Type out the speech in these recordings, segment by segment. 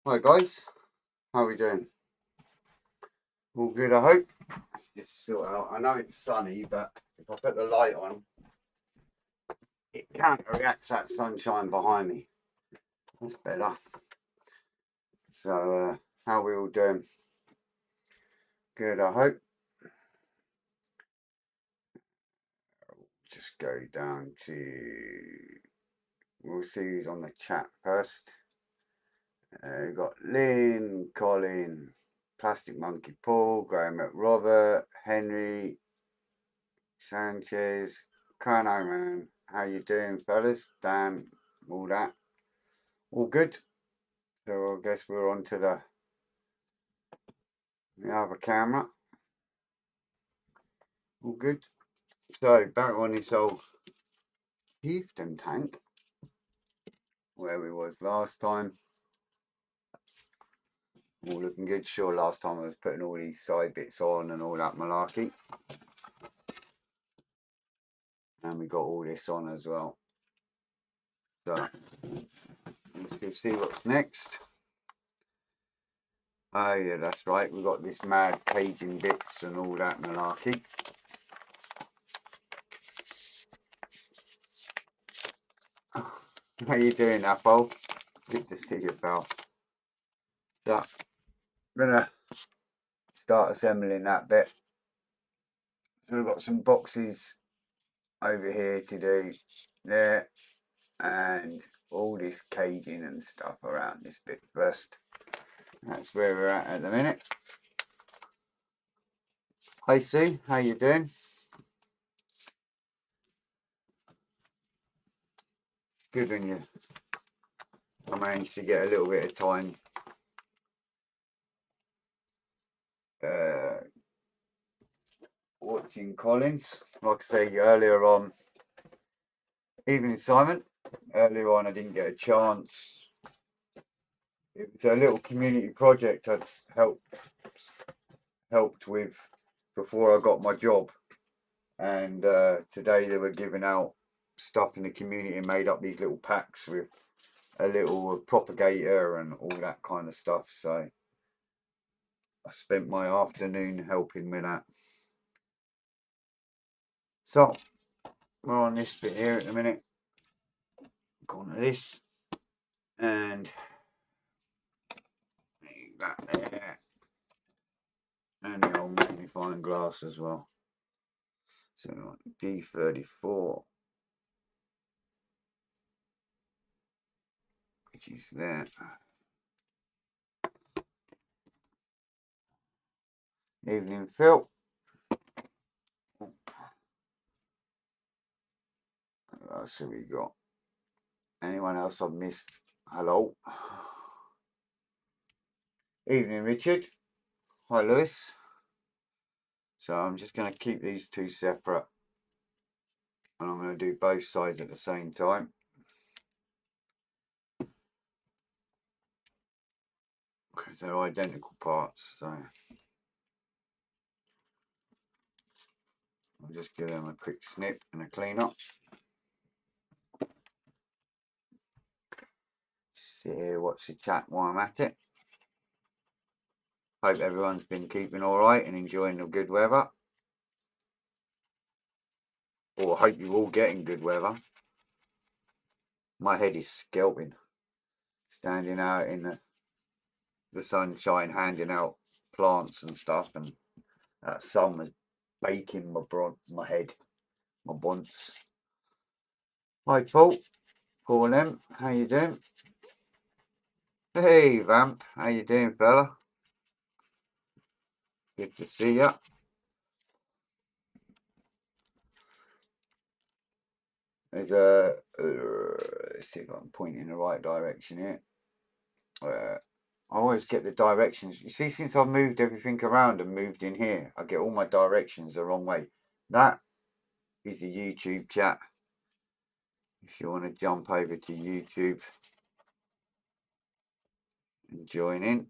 Hi guys, how are we doing? All good, I hope. Just sort out. I know it's sunny, but if I put the light on, it counteracts that sunshine behind me. That's better. So, how are we all doing? Good, I hope. Just go down to. We'll see who's on the chat first. We've got Lynn, Colin, Plastic Monkey Paul, Graham McRobert, Henry, Sanchez, Carno man. How you doing, fellas? Dan, all that. All good. So I guess we're on to the other camera. All good. So back on this old Chieftain tank where we was last time. All looking good. Sure, last time I was putting all these side bits on and all that malarkey. And we got all this on as well. So let's go see what's next. Oh yeah, that's right. We've got this mad caging bits and all that malarkey. How you doing, Apple? Good to see you, pal. So I'm gonna start assembling that bit. So we've got some boxes over here to do there, and all this caging and stuff around this bit first. That's where we're at the minute. Hi Sue, how you doing? Good when you I managed to get a little bit of time watching Collins. Like I say earlier on, evening Simon, earlier on I didn't get a chance. It was a little community project I'd helped with before I got my job, and today they were giving out stuff in the community and made up these little packs with a little propagator and all that kind of stuff. So I spent my afternoon helping with that. So we're on this bit here at the minute. Go on to this and that there, and the old magnifying glass as well. So we want D34, which is there. Evening, Phil. What else have we got? Anyone else I've missed? Hello. Evening, Richard. Hi, Lewis. So I'm just going to keep these two separate, and I'm going to do both sides at the same time. Because they're identical parts, so I'll just give them a quick snip and a clean up. Sit here, watch the chat while I'm at it. Hope everyone's been keeping all right and enjoying the good weather. Or I hope you're all getting good weather. My head is scalping, standing out in the sunshine, handing out plants and stuff, and that sun was baking my head, my buns. Hi, Paul. Paul M, how you doing? Hey, Vamp, how you doing, fella? Good to see ya. There's a let's see if I'm pointing in the right direction here. I always get the directions. You see, since I've moved everything around and moved in here, I get all my directions the wrong way. That is the YouTube chat. If you want to jump over to YouTube and join in.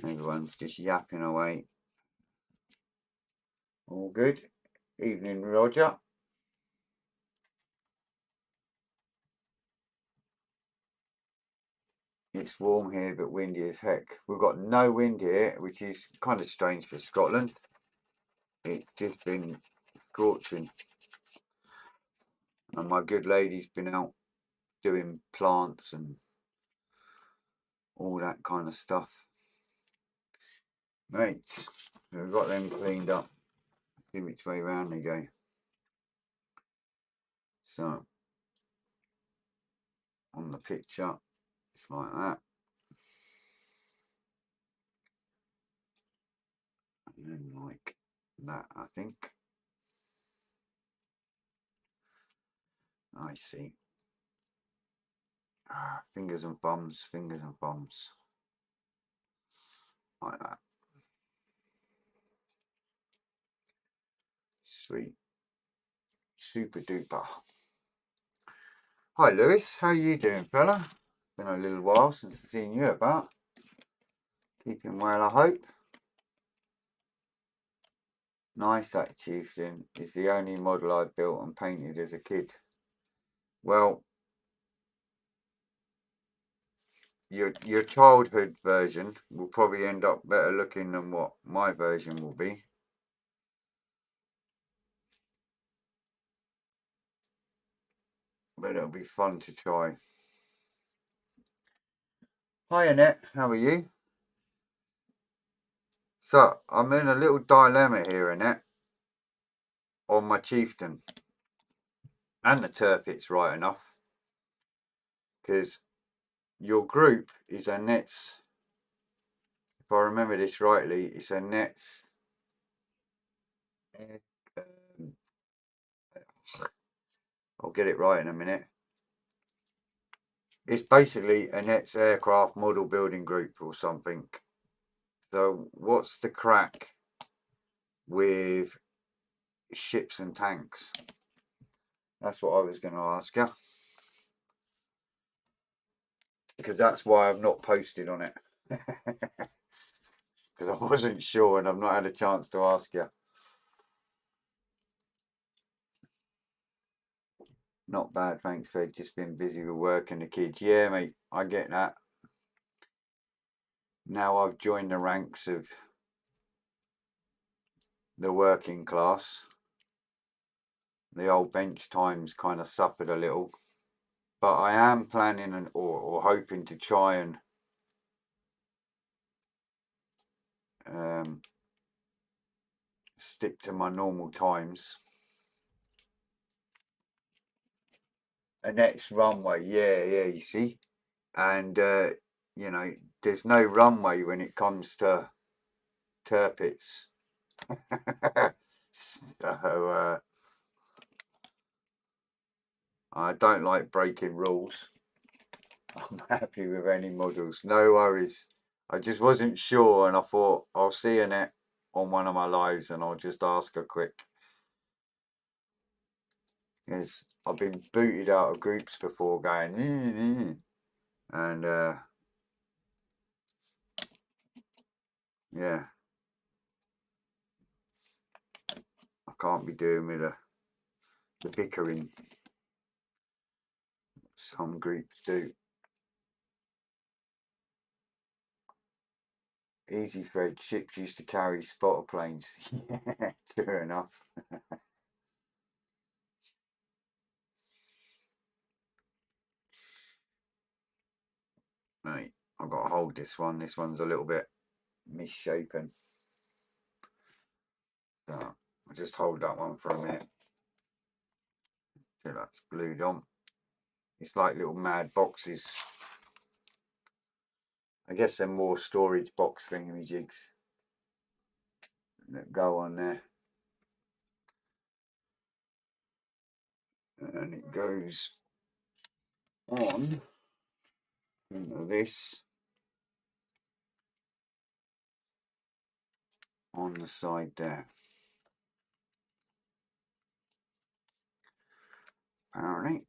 Everyone's just yapping away. All good. Evening, Roger. It's warm here, but windy as heck. We've got no wind here, which is kind of strange for Scotland. It's just been scorching. And my good lady's been out doing plants and all that kind of stuff. Right, we've got them cleaned up. See which way round they go. So, on the picture, it's like that. And then like that, I think. I see. Fingers and thumbs, fingers and thumbs. Like that. Sweet. Super duper. Hi Lewis, how you doing fella? Been a little while since I've seen you about. Keeping well, I hope. Nice, that Chieftain is the only model I built and painted as a kid. Well, your childhood version will probably end up better looking than what my version will be. But it'll be fun to try. Hi Annette, how are you? So, I'm in a little dilemma here, Annette, on my Chieftain. And the Turpits, right enough. Because your group is Annette's, if I remember this rightly, it's Annette's. I'll get it right in a minute. It's basically Annette's aircraft model building group or something. So what's the crack with ships and tanks? That's what I was going to ask you. Because that's why I've not posted on it. Because I wasn't sure and I've not had a chance to ask you. Not bad, thanks, Fed. Just been busy with work and the kids. Yeah, mate, I get that. Now I've joined the ranks of the working class. The old bench times kind of suffered a little. But I am planning or hoping to try and stick to my normal times. A next runway, yeah, you see. And, you know, there's no runway when it comes to Turpits. So, I don't like breaking rules. I'm happy with any models, no worries. I just wasn't sure and I thought I'll see Annette on one of my lives and I'll just ask her quick. Yes, I've been booted out of groups before going, and yeah, I can't be doing with the bickering some groups do. Easy Fred, ships used to carry spotter planes. Yeah, true enough. Right, I've got to hold this one. This one's a little bit misshapen. So I'll just hold that one for a minute till that's glued on. It's like little mad boxes. I guess they're more storage box thingamajigs that go on there. And it goes on into this on the side there. Apparently.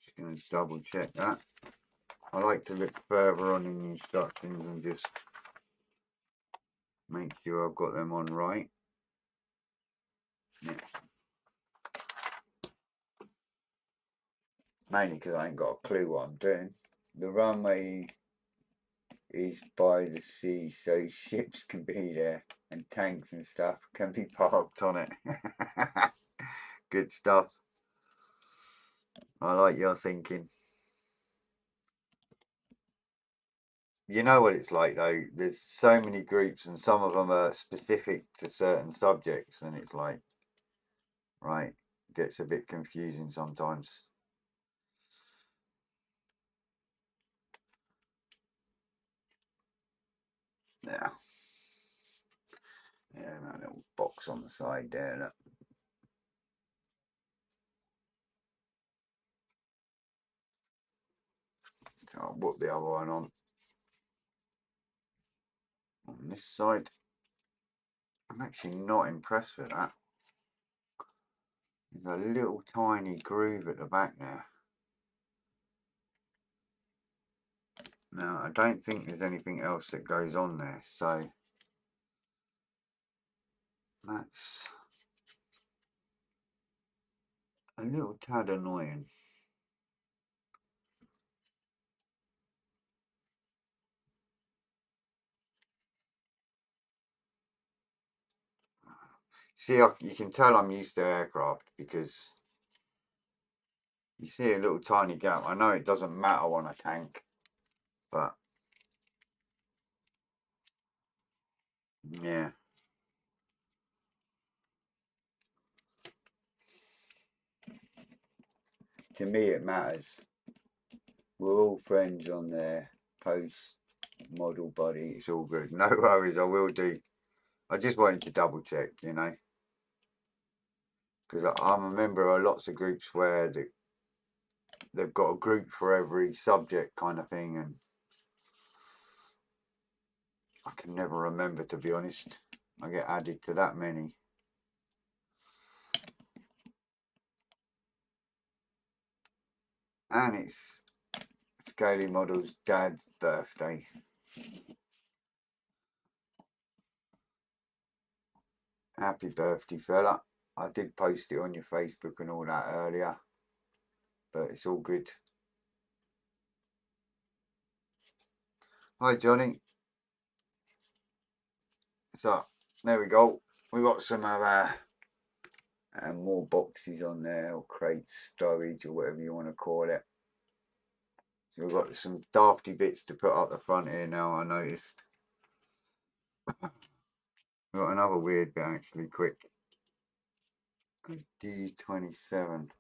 Just going to double check that. I like to look further on in the instructions and just Make sure I've got them on right. Yeah. Mainly because I ain't got a clue what I'm doing. The runway is by the sea, so ships can be there and tanks and stuff can be parked on it. Good stuff. I like your thinking. You know what it's like though, there's so many groups and some of them are specific to certain subjects, and it's like, right, gets a bit confusing sometimes. Yeah. Yeah, that little box on the side there, look. So I'll put the other one on this side. I'm actually not impressed with that. There's a little tiny groove at the back there. Now, I don't think there's anything else that goes on there, so that's a little tad annoying. See, you can tell I'm used to aircraft because you see a little tiny gap. I know it doesn't matter on a tank, but yeah. To me, it matters. We're all friends on there. Post, model, body, it's all good. No worries, I will do. I just wanted to double check, you know, because I'm a member of lots of groups where they've got a group for every subject kind of thing, and I can never remember, to be honest. I get added to that many. And it's Scaly Model's dad's birthday. Happy birthday, fella. I did post it on your Facebook and all that earlier, but it's all good. Hi, Johnny. So, there we go. We got some of more boxes on there, or crates, storage, or whatever you want to call it. So we've got some dafty bits to put up the front here now, I noticed. We've got another weird bit actually, quick. D27.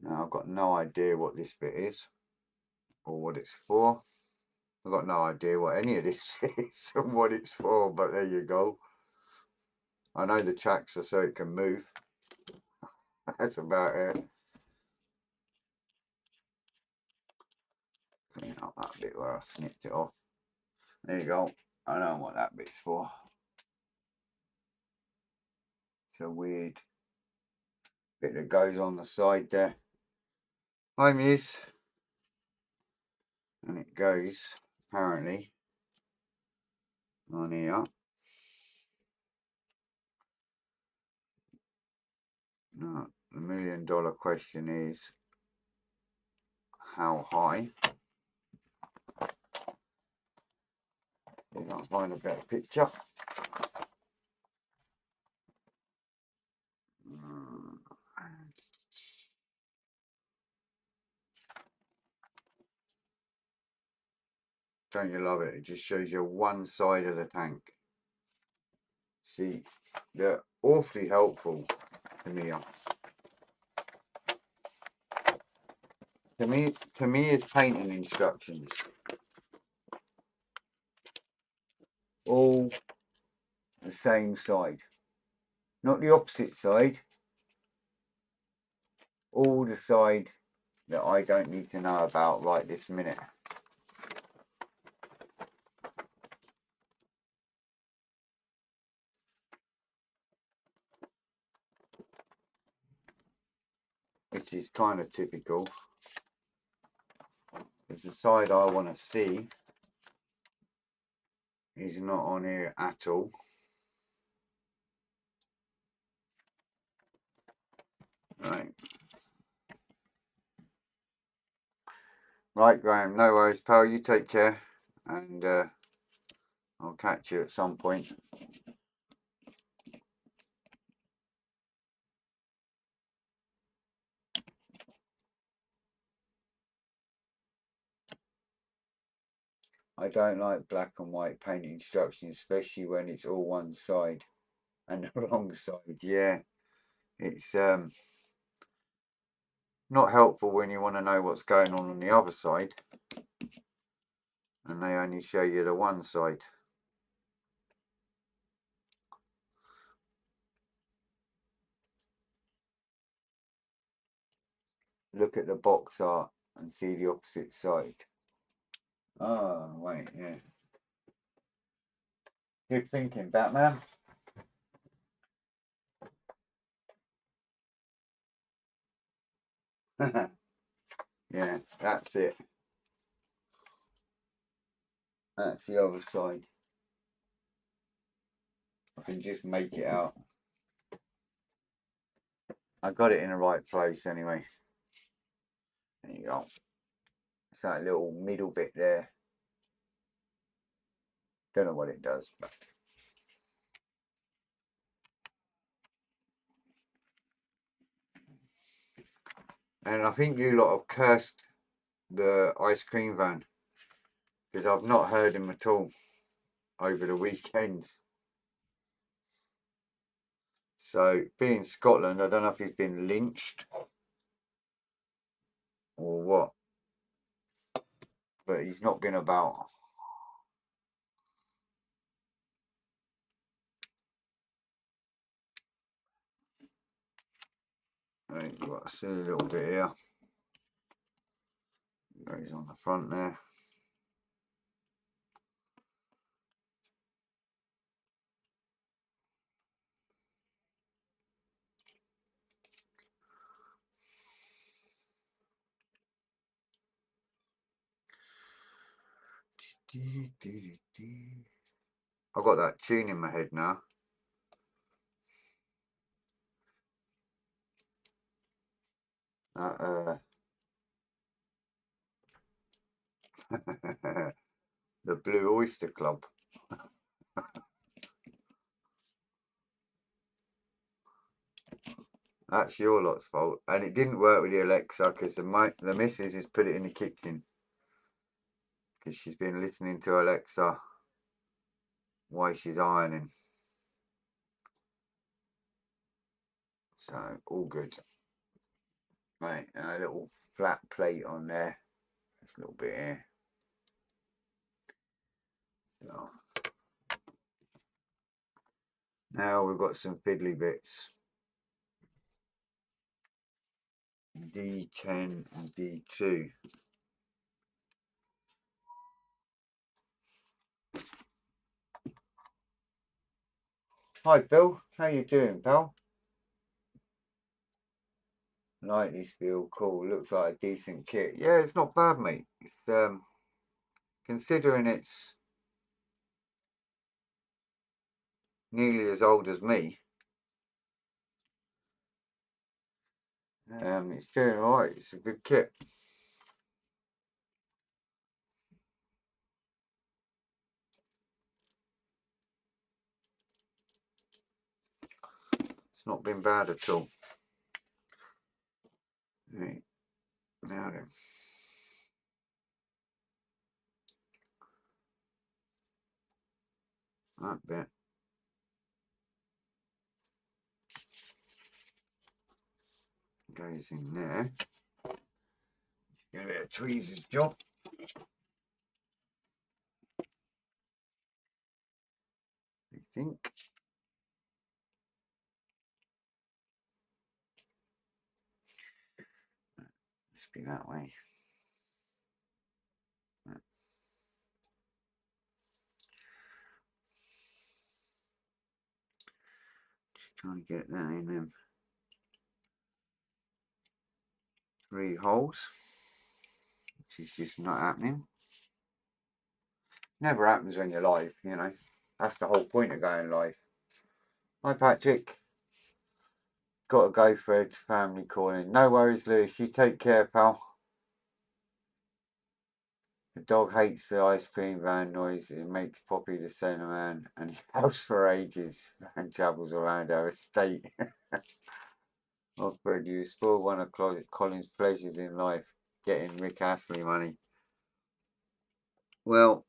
Now I've got no idea what this bit is or what it's for. I've got no idea what any of this is and what it's for, but there you go. I know the tracks are so it can move. That's about it. Clean up that bit where I snipped it off. There you go. I know what that bit's for. It's a weird bit that goes on the side there. Hi, Muse. And it goes, apparently, on here. Now, the $1 million question is, how high? If I can find a better picture. Don't you love it? It just shows you one side of the tank. See, they're awfully helpful to me. To me, it's painting instructions. All the same side. Not the opposite side. All the side that I don't need to know about right this minute. Which is kind of typical. It's the side I want to see. is not on here at all. Right. Right, Graham, no worries, pal. You take care, and I'll catch you at some point. I don't like black and white paint instructions, especially when it's all one side and the wrong side. Yeah, it's not helpful when you want to know what's going on the other side, and they only show you the one side. Look at the box art and see the opposite side. Oh, wait, yeah. Good thinking, Batman. Yeah, that's it. That's the other side. I can just make it out. I got it in the right place anyway. There you go. It's that little middle bit there. Don't know what it does, but and I think you lot have cursed the ice cream van, because I've not heard him at all over the weekend. So, being Scotland, I don't know if he's been lynched or what, but he's not been about. Right, you've got a silly little bit here. Goes on the front there. I've got that tune in my head now. The Blue Oyster Club. That's your lot's fault. And it didn't work with the Alexa because the missus has put it in the kitchen. Because she's been listening to Alexa while she's ironing. So, all good. Right, a little flat plate on there. Just a little bit here. So, now we've got some fiddly bits. D10 and D2. Hi Phil, how you doing, pal? Like this feel cool. Looks like a decent kit. Yeah, it's not bad, mate. It's considering it's nearly as old as me. It's doing alright. It's a good kit. It's not been bad at all. Right, now then. That bit. Goes in there. Give it a tweezer's job. I think. Must be that way. Just trying to get that in them 3 holes, which is just not happening. Never happens when you're live, you know. That's the whole point of going live. Hi, Patrick. Got to go, Fred. Family calling. No worries, Lewis. You take care, pal. The dog hates the ice cream van noise. It makes Poppy the centre man, and he howls for ages and travels around our estate. Oh, Fred, you spoiled one of Colin's pleasures in life, getting Rick Astley money. Well,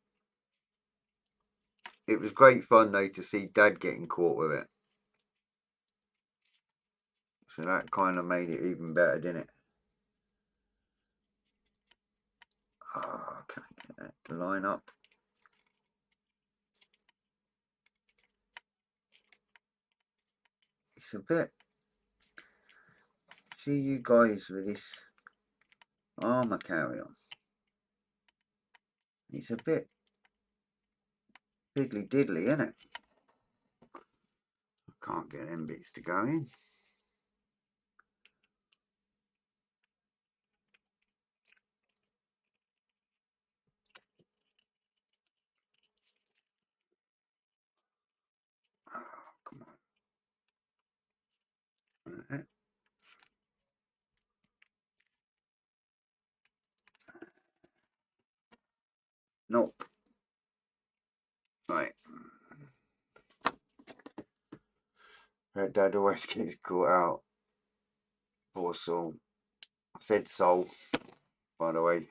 it was great fun, though, to see Dad getting caught with it. So that kind of made it even better, didn't it? Oh, can I get that to line up? It's a bit... See you guys with this armour carry-on. It's a bit fiddly diddly, isn't it? I can't get them bits to go in. Oh, come on. Right. Nope. Right. Dad always gets caught out. Poor soul. I said soul, by the way.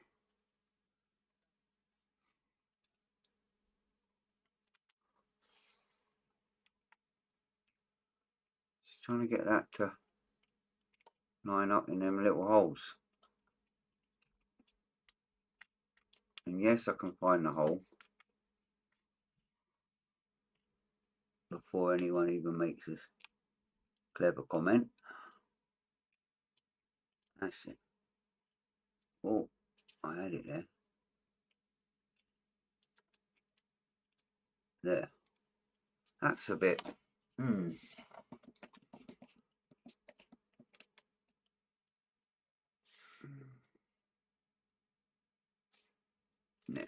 Just trying to get that to line up in them little holes. And yes, I can find the hole before anyone even makes a clever comment. That's it. Oh, I had it there. There. That's a bit... Now,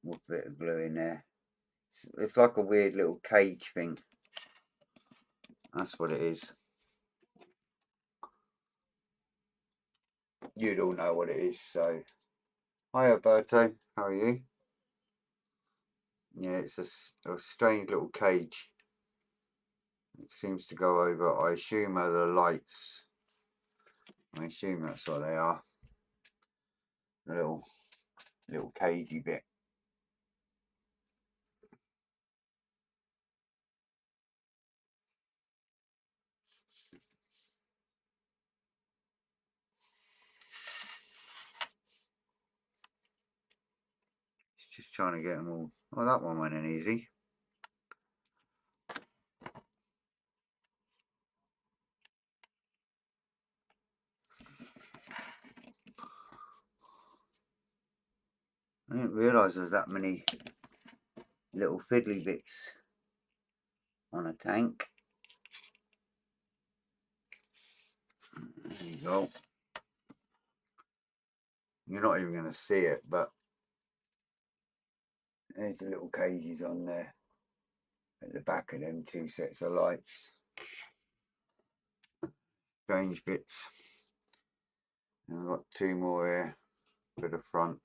we'll put a bit of glue in there. It's like a weird little cage thing. That's what it is. You'd all know what it is, so... Hi, Alberto. How are you? Yeah, it's a strange little cage. It seems to go over, I assume, are the lights. I assume that's what they are. A little cagey bit. It's just trying to get them all. Oh, that one went in easy. I didn't realise there was that many little fiddly bits on a tank. There you go. You're not even going to see it, but there's the little cages on there at the back of them two sets of lights. Strange bits. And I've got two more here for the front.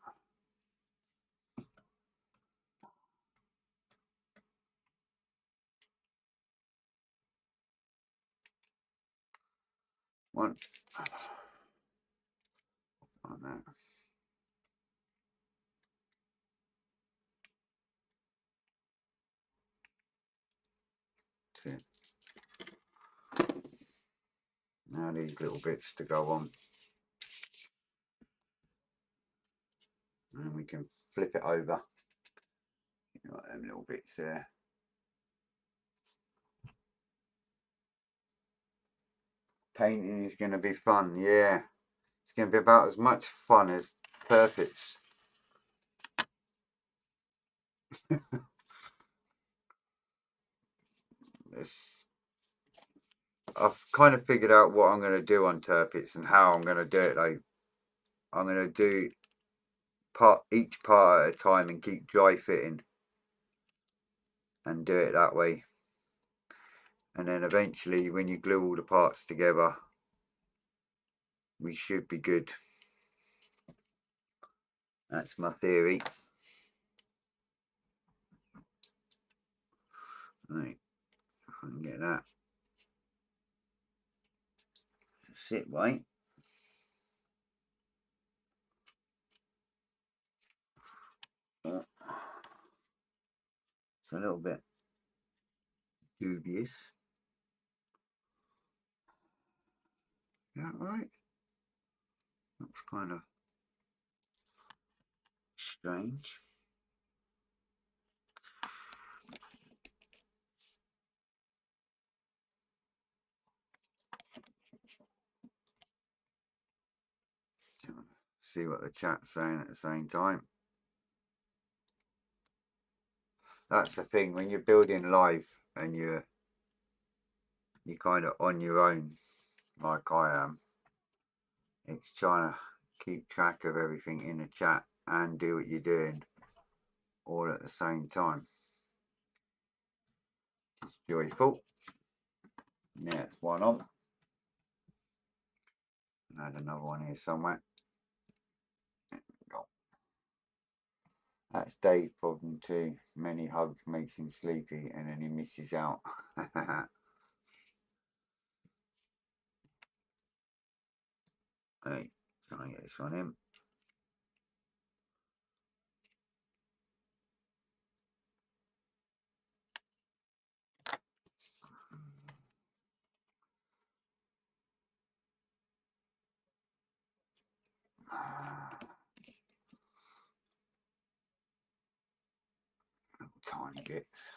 One on that. That's it. Now these little bits to go on. And we can flip it over. You got them little bits there. Painting is going to be fun, yeah. It's going to be about as much fun as turpits. I've kind of figured out what I'm going to do on turpits and how I'm going to do it. Like, I'm going to do each part at a time and keep dry fitting and do it that way. And then eventually when you glue all the parts together, we should be good. That's my theory. Right, if I can get that to sit right. It's a little bit dubious. Is that right? Looks kind of strange. See what the chat's saying at the same time. That's the thing, when you're building live and you're kind of on your own, like I am, it's trying to keep track of everything in the chat and do what you're doing all at the same time. It's joyful. Yeah, it's one on. I had another one here somewhere. That's Dave's problem too. Many hugs makes him sleepy and then he misses out. Hey, try and get this one in. Tiny bits.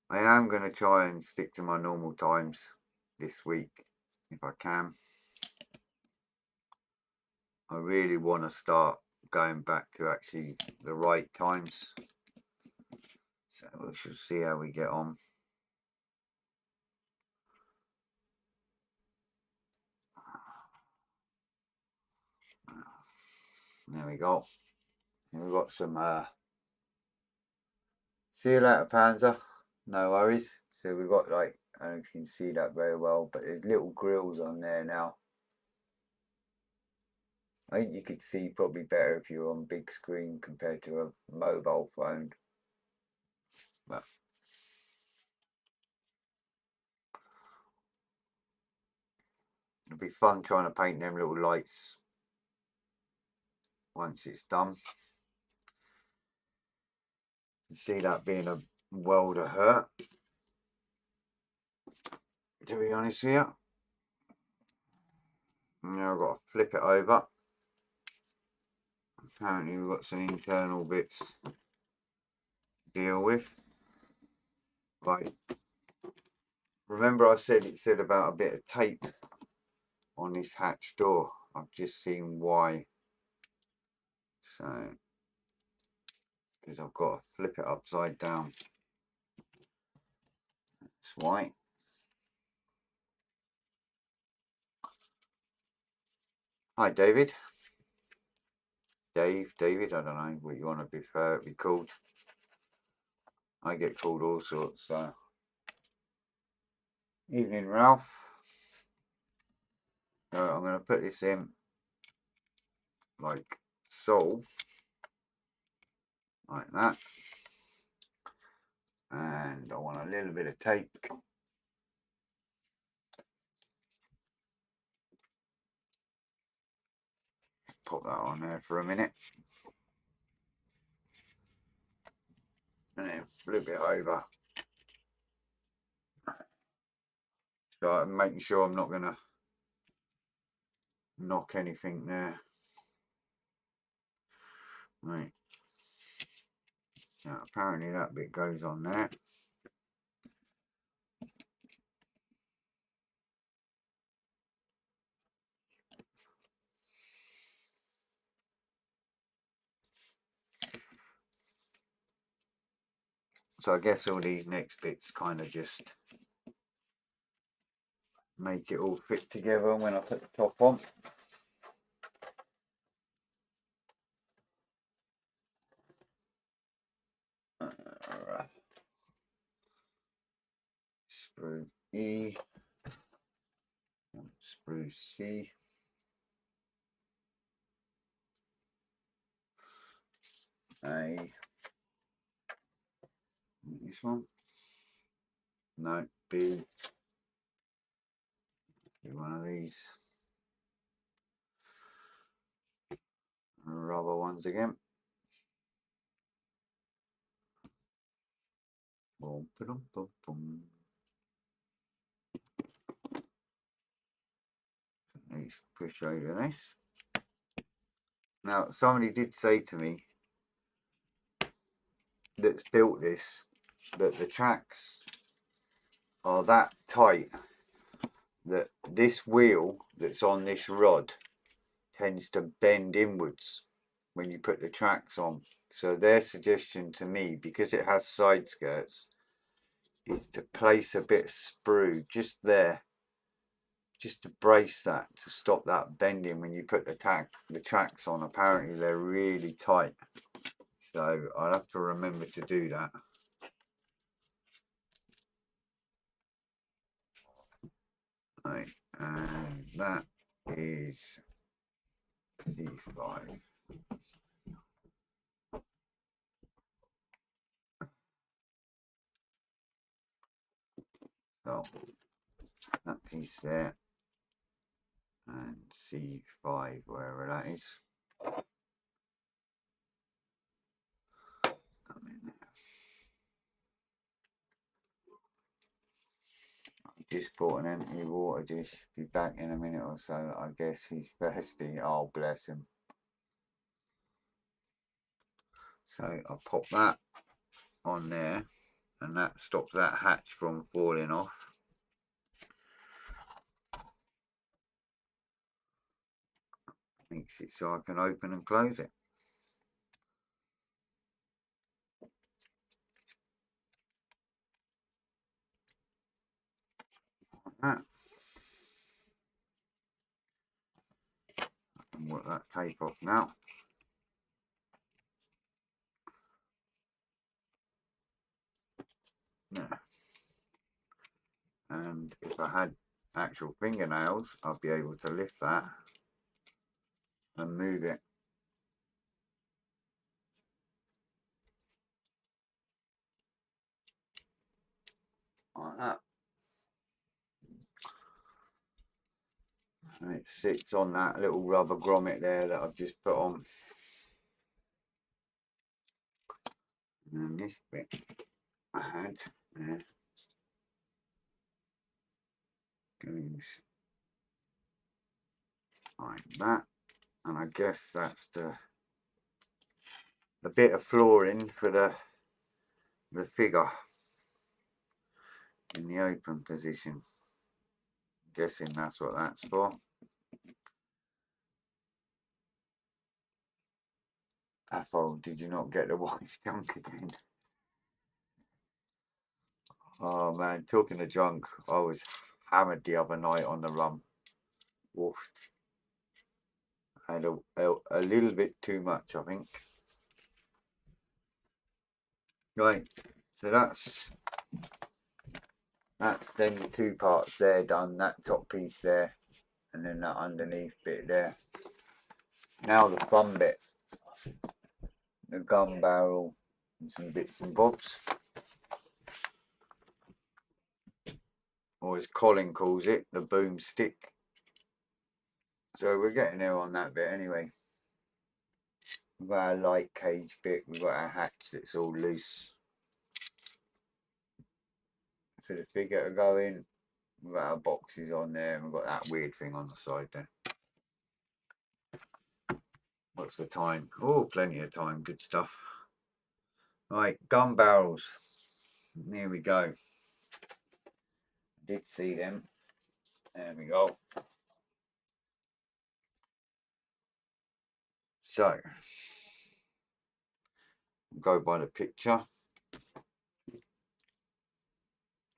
I am going to try and stick to my normal times this week if I can. I really want to start going back to actually the right times. So we shall see how we get on. There we go. We've got some see you later, Panzer. No worries. So we've got, like, I don't know if you can see that very well, but there's little grills on there now. I think you could see probably better if you're on big screen compared to a mobile phone. But it'll be fun trying to paint them little lights once it's done. You see that being a world of hurt, to be honest with you. Now I've got to flip it over. Apparently we've got some internal bits to deal with. Right. Remember I said it said about a bit of tape on this hatch door. I've just seen why. So, because I've got to flip it upside down. That's why. Hi, David. David, I don't know what you want to be called. I get called all sorts, so. Evening, Ralph. So I'm going to put this in like so, like that. And I want a little bit of tape. Put that on there for a minute. And then flip it over. So I'm making sure I'm not going to knock anything there. Right. Now apparently that bit goes on there. So I guess all these next bits kind of just make it all fit together when I put the top on. Sprue E, sprue C, A, this one, no, B, do one of these rubber ones again. Boom, boom, boom, boom. Let's push over this. Now, somebody did say to me that's built this that the tracks are that tight that this wheel that's on this rod tends to bend inwards when you put the tracks on. So their suggestion to me, because it has side skirts, is to place a bit of sprue just there, just to brace that, to stop that bending when you put the tracks on. Apparently they're really tight, so I'll have to remember to do that. Right, and that is C5. So that piece there, and C5 wherever that is. Come in there. Just bought an empty water dish. Be back in a minute or so. I guess he's thirsty. Oh, bless him. So I'll pop that on there, and that stops that hatch from falling off. Makes it so I can open and close it. Like that. I can work that tape off now. Yeah. And if I had actual fingernails, I'd be able to lift that and move it. Like that. And it sits on that little rubber grommet there that I've just put on. And this bit I had there goes like that, and I guess that's the bit of flooring for the figure in the open position. I'm guessing that's what that's for. Athol, did you not get the white junk again? Oh man, talking of drunk, I was hammered the other night on the rum. Oof. I had a little bit too much, I think. Right, so that's then the two parts there done, that top piece there, and then that underneath bit there. Now the fun bit, the gun barrel and some bits and bobs, or as Colin calls it, the boomstick. So we're getting there on that bit anyway. We've got our light cage bit, we've got our hatch that's all loose for the figure to go in. We've got our boxes on there, and we've got that weird thing on the side there. What's the time? Oh, plenty of time, good stuff. Right, gun barrels. Here we go. Did see them. There we go. So, go by the picture.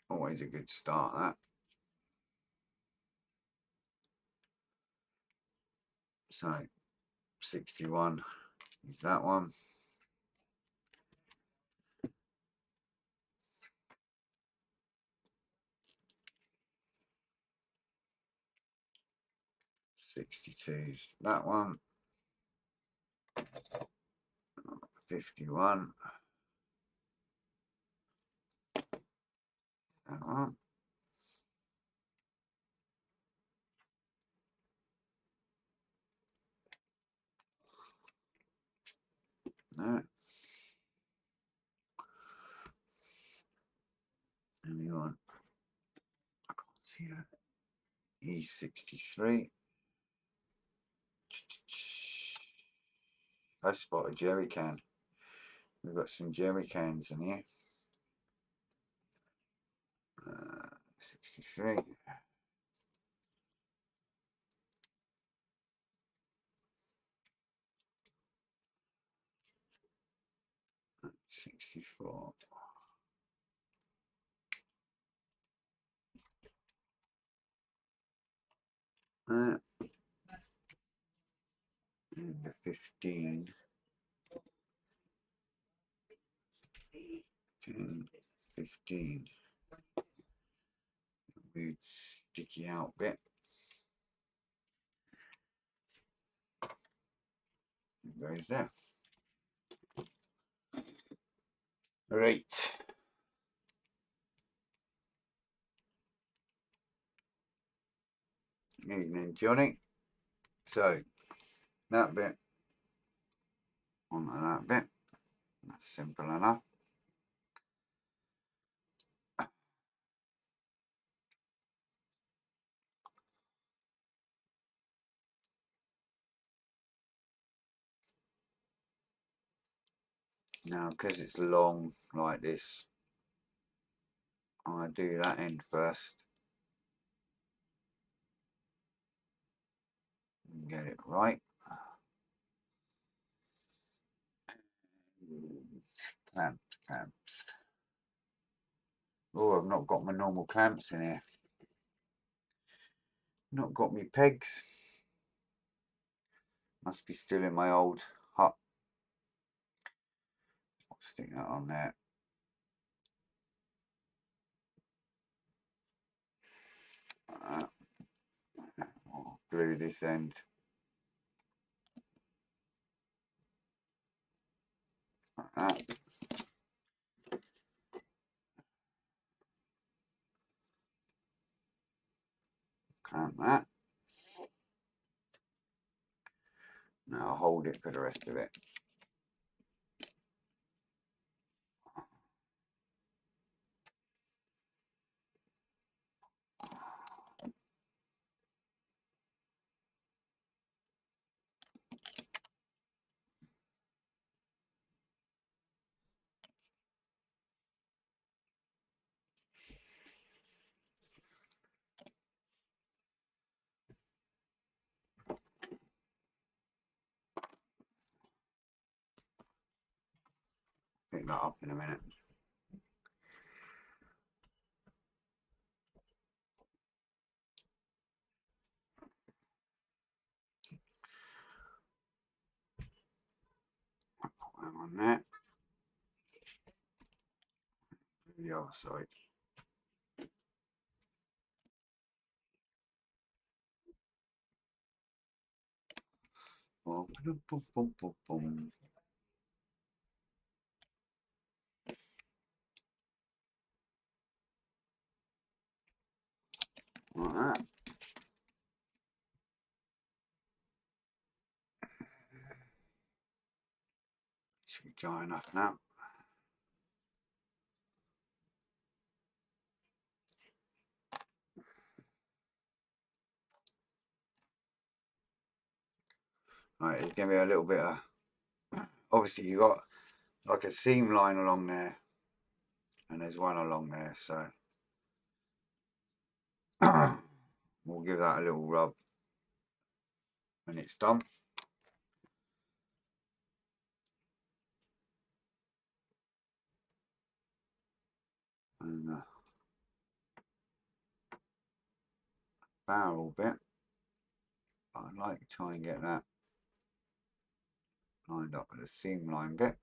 Always a good start, that. So, 61 is that one. 62's that one. 51. That one. No. Anyone? I can't see that. E63. I spot a jerry can. We've got some jerry cans in here. 63. 64. And the 15. 10, 15. Weird sticky out bit. There goes that. Right. Evening, Johnny. So that bit onto that bit. That's simple enough. Now, because it's long like this, I'm going to do that end first. And get it right. Clamps. Oh, I've not got my normal clamps in here. Not got me pegs. Must be still in my old hut. I'll stick that on there. I'll glue this end. Like that. Clamp that. Now I'll hold it for the rest of it. Pick that up in a minute. Put that on there. The other side. Boom, boom, boom, boom, boom, boom. Like that. Should be dry enough now. Right, there's going to be a little bit of, obviously you got like a seam line along there, and there's one along there, so we'll give that a little rub when it's done. And the barrel bit, I'd like to try and get that lined up with the seam line bit.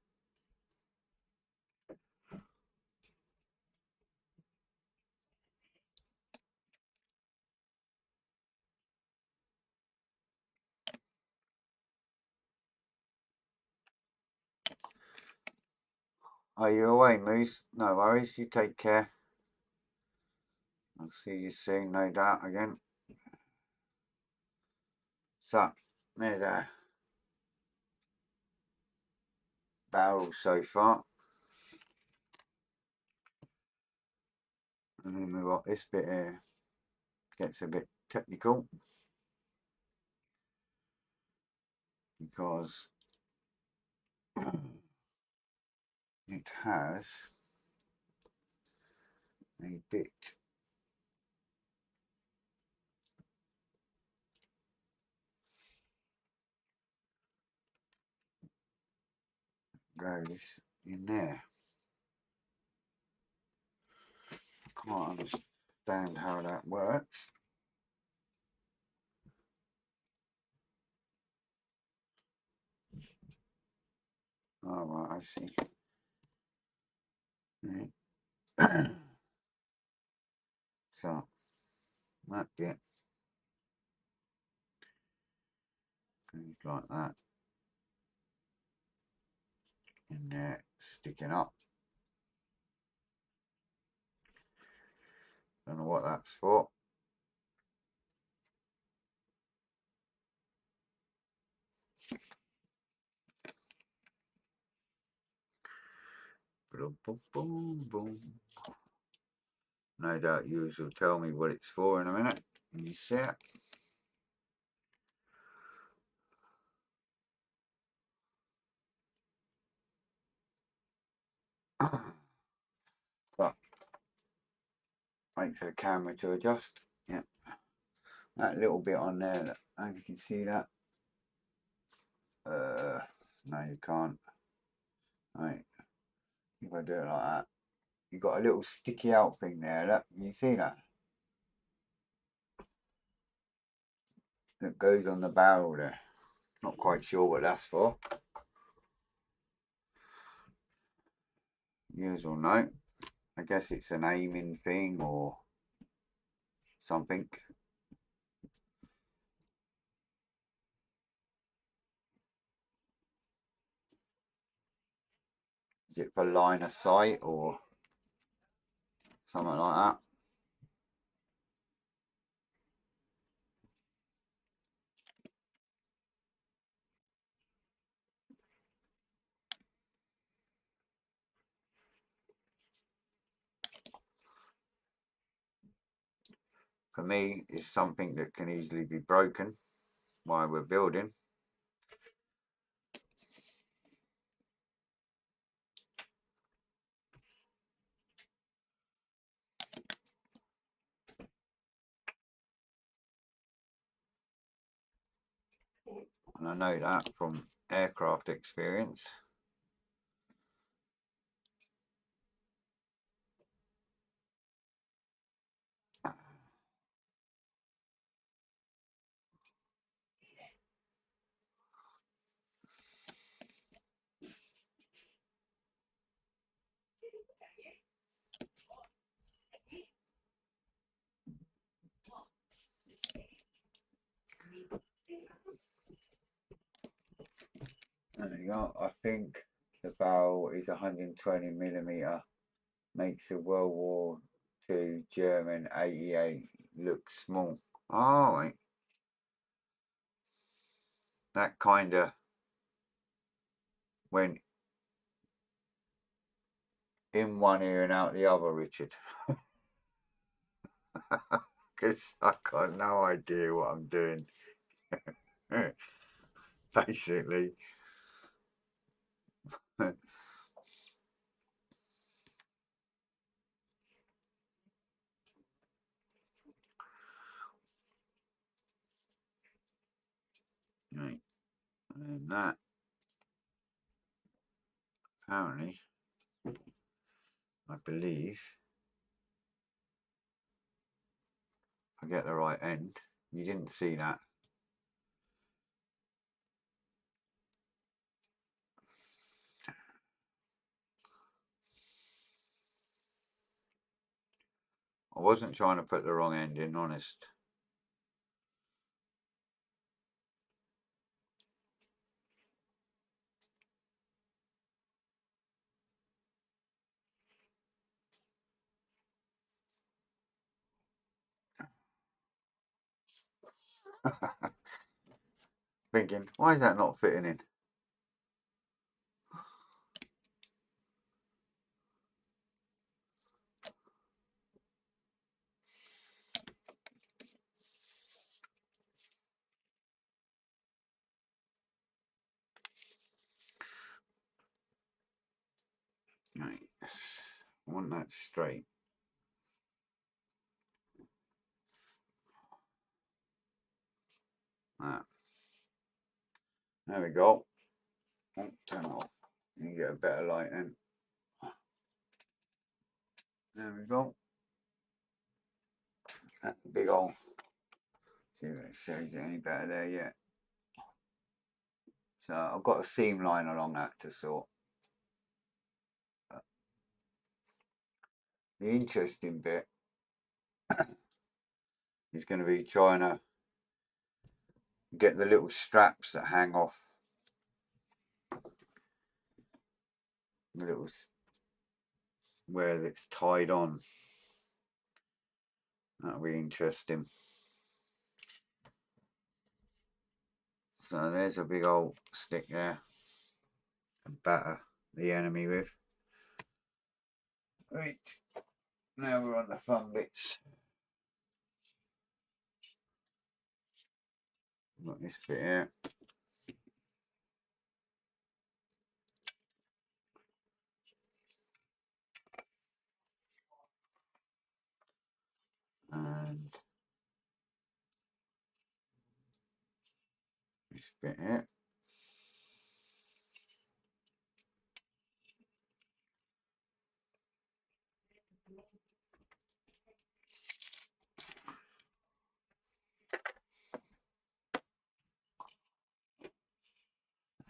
Are you away, Moose? No worries, you take care. I'll see you soon, no doubt, again. So, there's our barrel so far. And then we've got this bit here. Gets a bit technical. Because it has a bit goes in there. I can't understand how that works. Oh, right, I see. Right. So, that bit goes like that. In there, sticking up. Don't know what that's for. Boom, boom, boom, boom. No doubt you will tell me what it's for in a minute when you see it. But wait for the camera to adjust. Yeah, that little bit on there, I hope you can see that. No, you can't. Right, if I do it like that, you've got a little sticky out thing there. Look, you see that? That goes on the barrel there. Not quite sure what that's for. You will know. I guess it's an aiming thing or something. Is it for line of sight or something like that? For me, it's something that can easily be broken while we're building. And I know that from aircraft experience. There you go. I think the barrel is 120mm. Makes the World War II German 88 look small. Oh, right. That kind of went in one ear and out the other, Richard. Because I got no idea what I'm doing. Basically. Right. And that apparently, I believe, if I get the right end, you didn't see that. I wasn't trying to put the wrong end in, honest. Thinking, why is that not fitting in? Right, I want that straight. That. There we go. Oh, turn it off. You get a better light then. There we go. That's a big old. See if it shows you any better there yet. So I've got a seam line along that to sort. The interesting bit is going to be trying to get the little straps that hang off. The little where it's tied on. That'll be interesting. So there's a big old stick there to batter the enemy with. Right, now we're on the fun bits. Got this bit here. And this bit here.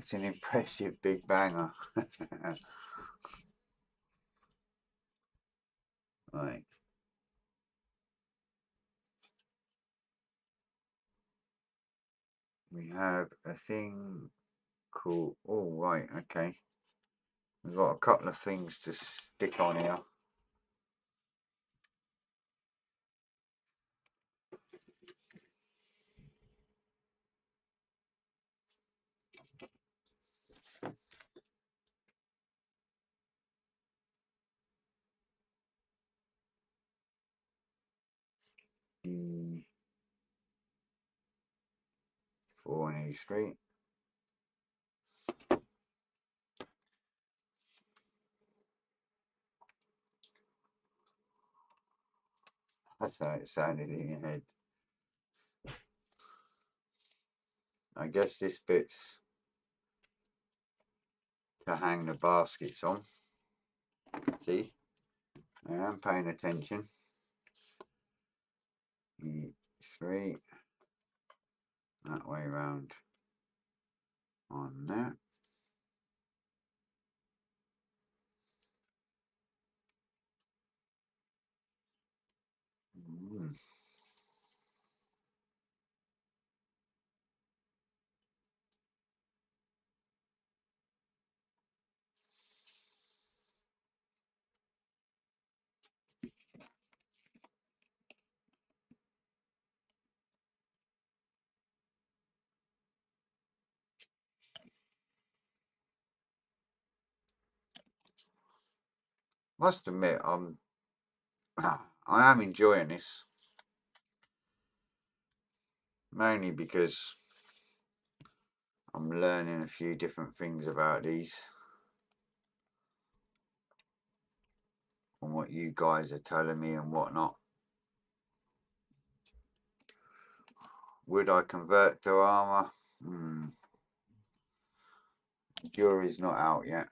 It's an impressive big banger. Right. We have a thing called, oh right, okay. We've got a couple of things to stick on here. E4 and E3. That's how it sounded in your head. I guess this bit's to hang the baskets on. See? I am paying attention. E3. That way round on that. Must admit, I am enjoying this. Mainly because I'm learning a few different things about these. And what you guys are telling me and whatnot. Would I convert to armour? Jury's not out yet.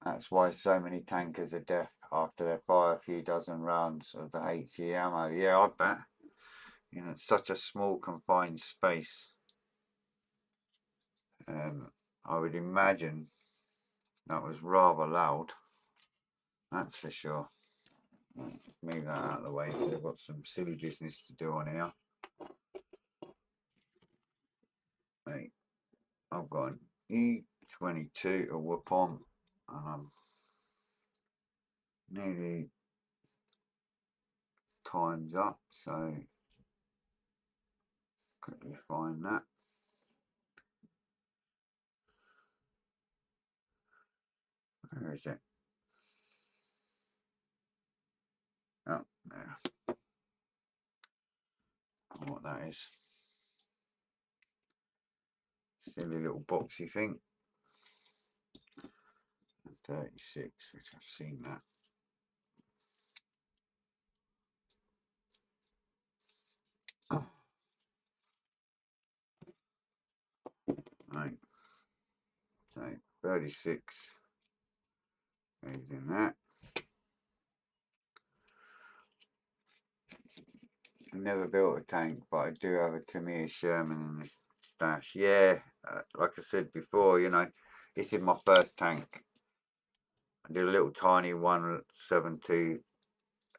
That's why so many tankers are deaf after they fire a few dozen rounds of the HE ammo. Yeah, I bet. You know, it's such a small confined space. I would imagine that was rather loud. That's for sure. Move that out of the way. I've got some silly business to do on here. Right. I've got an E22 to whoop on, and I'm nearly time's up, so quickly find that. Where is it? Oh, there. What that is. Silly little boxy thing. 36, which I've seen that. Right. So 36 is in that. I've never built a tank, but I do have a Tamiya Sherman in the stash. Yeah, like I said before, you know, this is my first tank. I did a little tiny 172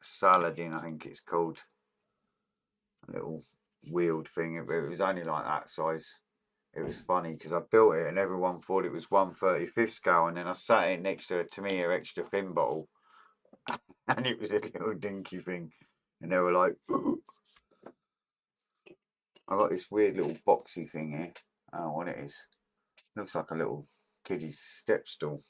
Saladin, I think it's called. A little wheeled thing. It was only like that size. It was funny because I built it and everyone thought it was 1/35 scale, and then I sat it next to a Tamiya extra thin bottle and it was a little dinky thing, and they were like, I got this weird little boxy thing here. I don't know what it is. Looks like a little kiddie's step stool.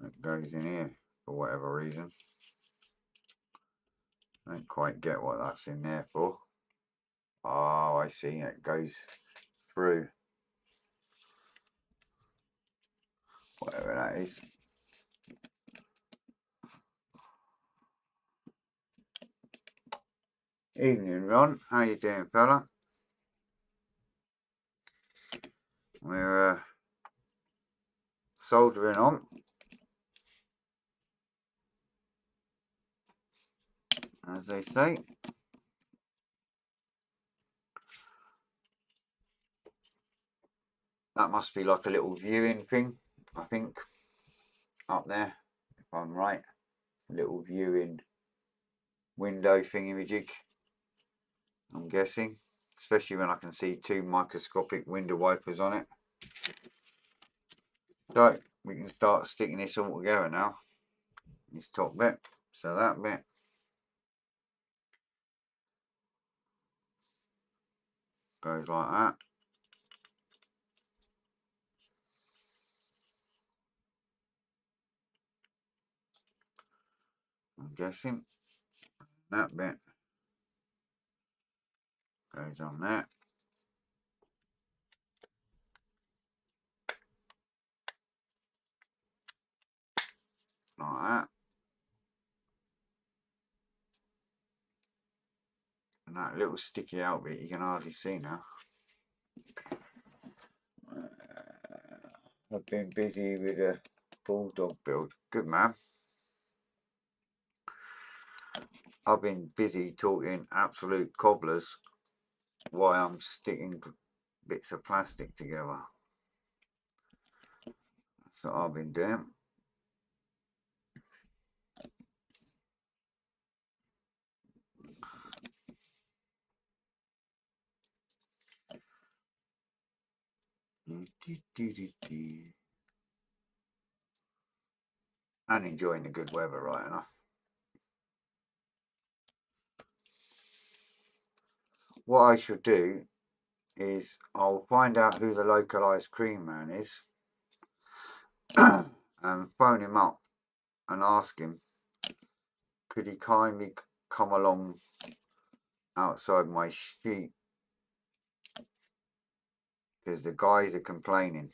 That goes in here for whatever reason. I don't quite get what that's in there for. Oh, I see. It goes through. Whatever that is. Evening, Ron. How you doing, fella? We're soldering on, as they say. That must be like a little viewing thing, I think, up there, if I'm right. A little viewing window thingy-majig, I'm guessing. Especially when I can see two microscopic window wipers on it. So, we can start sticking this all together now. This top bit, so that bit. Goes like that. I'm guessing. That bit goes on there. Like that. And that little sticky out bit you can hardly see now. I've been busy with a bulldog build. Good man. I've been busy talking absolute cobblers while I'm sticking bits of plastic together. That's what I've been doing. And enjoying the good weather, right enough. What I should do is I'll find out who the local ice cream man is and phone him up and ask him, could he kindly come along outside my street, because the guys are complaining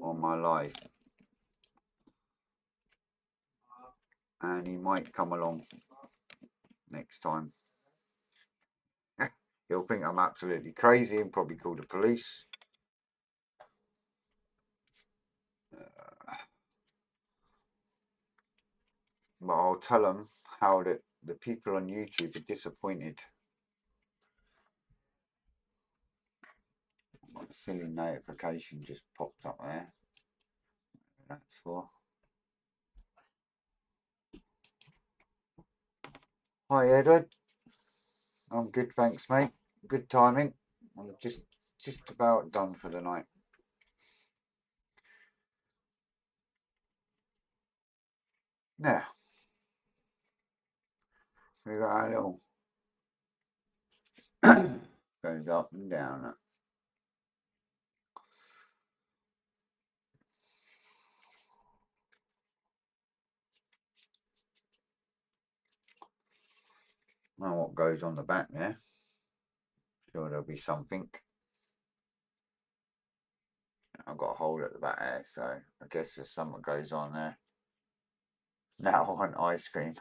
on my live. and he might come along next time. He'll think I'm absolutely crazy and probably call the police. But I'll tell him how the people on YouTube are disappointed. What a silly notification just popped up there. That's for. Hi Edward. I'm good, thanks mate. Good timing. I'm just about done for the night. Yeah. We got our little goes up and down. Now what goes on the back there? Sure there'll be something. I've got a hole at the back there, so I guess there's something goes on there. Now I want ice cream.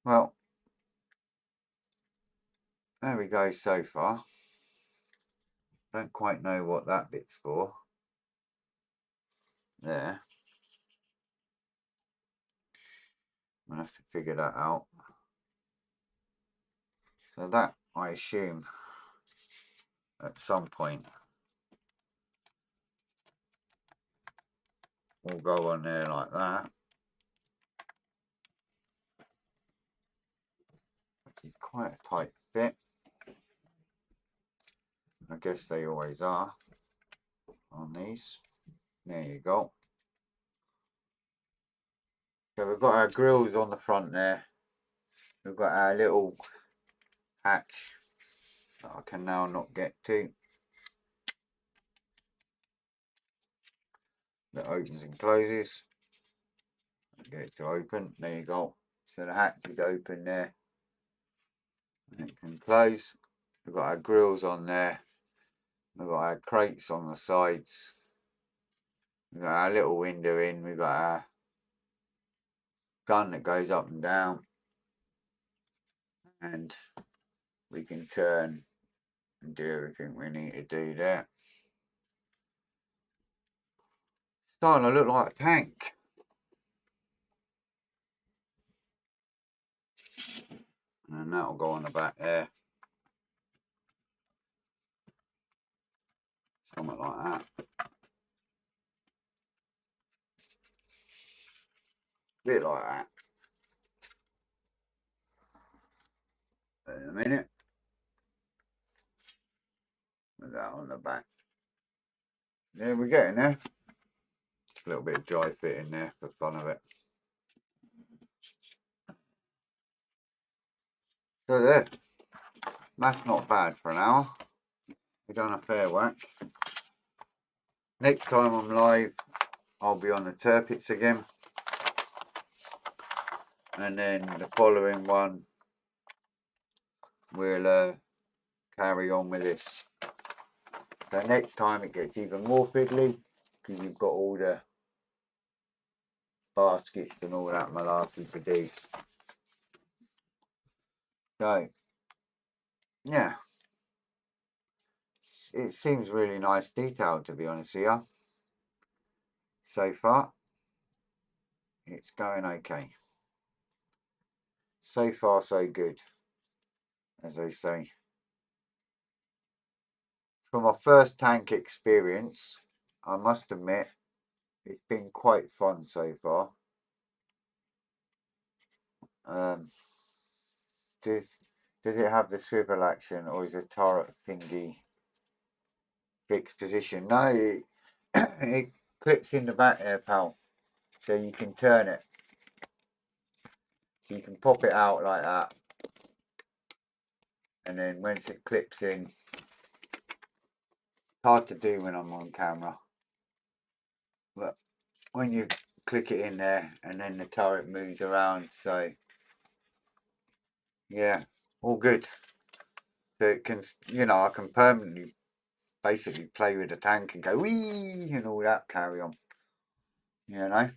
Well, there we go so far. Don't quite know what that bit's for. There. I'm going to have to figure that out. So that, I assume, at some point, will go on there like that. Which is quite a tight fit. I guess they always are on these. There you go. So we've got our grills on the front there. We've got our little hatch that I can now not get to. That opens and closes. Get it to open. There you go. So the hatch is open there. And it can close. We've got our grills on there. We've got our crates on the sides. We've got our little window in. We've got our gun that goes up and down. And we can turn and do everything we need to do there. Starting to look like a tank. And that'll go on the back there. Something like that. Bit like that. In a minute. With that on the back. There we go in there. A little bit of dry fit in there for fun of it. So there. That's not bad for an hour. We've done a fair whack. Next time I'm live, I'll be on the turpits again. And then the following one, we'll carry on with this. So next time it gets even more fiddly because you've got all the baskets and all that malarkey to do. So, yeah. It seems really nice detailed, to be honest with you. So far, it's going okay. So far, so good, as they say. From my first tank experience, I must admit, it's been quite fun so far. Does it have the swivel action, or is the turret thingy fixed position? No, it clips in the back there, pal, so you can turn it. So you can pop it out like that, and then once it clips in, hard to do when I'm on camera, but when you click it in there and then the turret moves around, so yeah, all good. So it can, you know, I can permanently basically play with the tank and go wee and all that carry on, you know.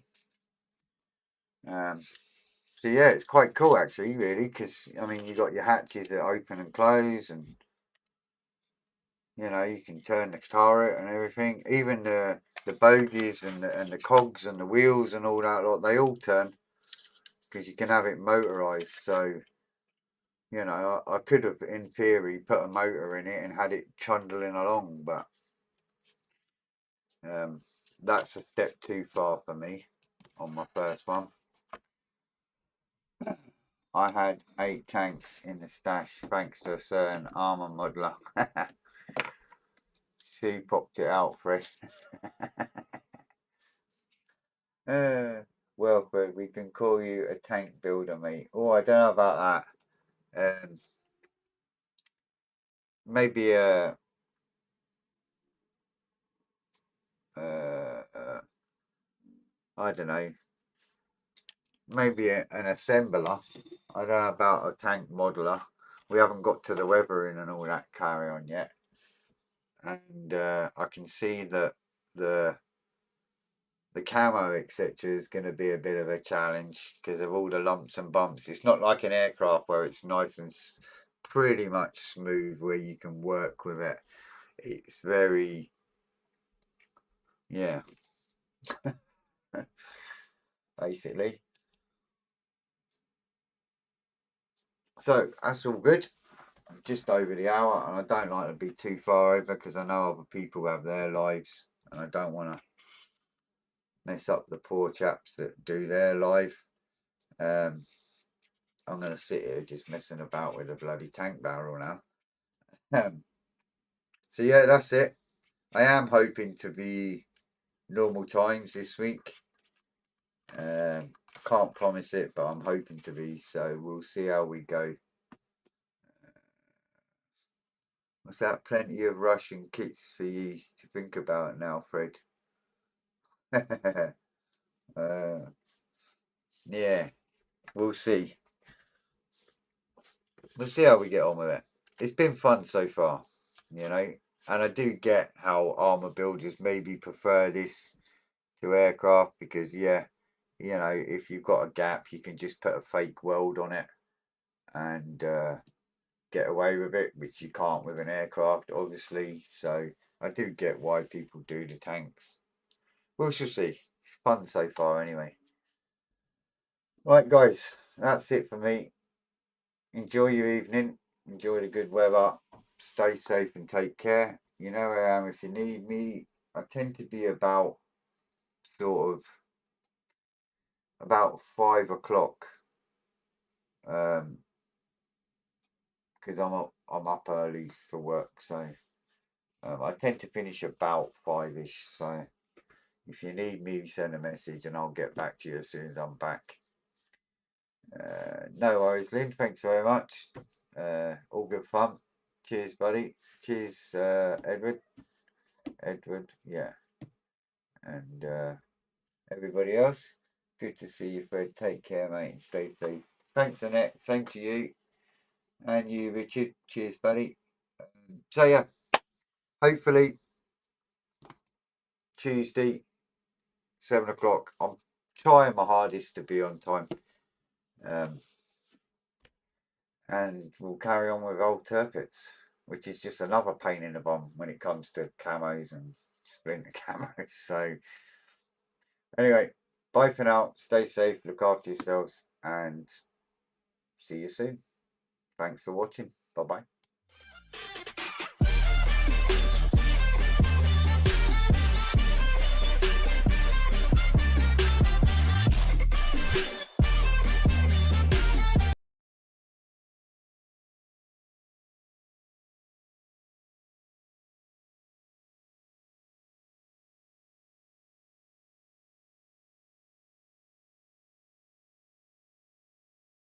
So yeah, it's quite cool actually, really, because I mean you got your hatches that open and close, and you know you can turn the turret and everything. Even the bogies and the cogs and the wheels and all that lot, they all turn because you can have it motorized. So you know I could have, in theory, put a motor in it and had it trundling along, but that's a step too far for me on my first one. I had 8 tanks in the stash thanks to a certain armour modeler. She popped it out for us. Well, Fred, we can call you a tank builder, mate. Oh, I don't know about that. Maybe I don't know. Maybe an assembler. I don't know about a tank modeler. We haven't got to the weathering and all that carry on yet. And I can see that the camo etc is going to be a bit of a challenge because of all the lumps and bumps. It's not like an aircraft where it's nice and pretty much smooth where you can work with it. It's very, yeah, basically. So that's all good. I'm just over the hour, and I don't like to be too far over because I know other people have their lives, and I don't want to mess up the poor chaps that do their life. I'm going to sit here just messing about with a bloody tank barrel now. So yeah, that's it. I am hoping to be normal times this week. Can't promise it, but I'm hoping to be. So we'll see how we go. What's that? Plenty of Russian kits for you to think about now, Fred. Yeah, we'll see. We'll see how we get on with it. It's been fun so far, you know. And I do get how armor builders maybe prefer this to aircraft because, yeah, you know, if you've got a gap, you can just put a fake weld on it and get away with it, which you can't with an aircraft, obviously. So I do get why people do the tanks. We shall see. It's fun so far, anyway. Right, guys, that's it for me. Enjoy your evening. Enjoy the good weather. Stay safe and take care. You know where I am if you need me. I tend to be about sort of about 5 o'clock. Because I'm up early for work, so I tend to finish about 5ish. So if you need me, send a message and I'll get back to you as soon as I'm back. No worries, Lynn. Thanks very much. All good fun. Cheers, buddy. Cheers, Edward. Edward, yeah. And everybody else, good to see you, Fred. Take care, mate, and stay safe. Thanks, Annette. Same to you. And you, Richard. Cheers, buddy. So, yeah, hopefully Tuesday, 7 o'clock. I'm trying my hardest to be on time. And we'll carry on with old Turpits, which is just another pain in the bum when it comes to camos and splinter camos. So, anyway, bye for now. Stay safe, look after yourselves, and see you soon. Thanks for watching. Bye bye.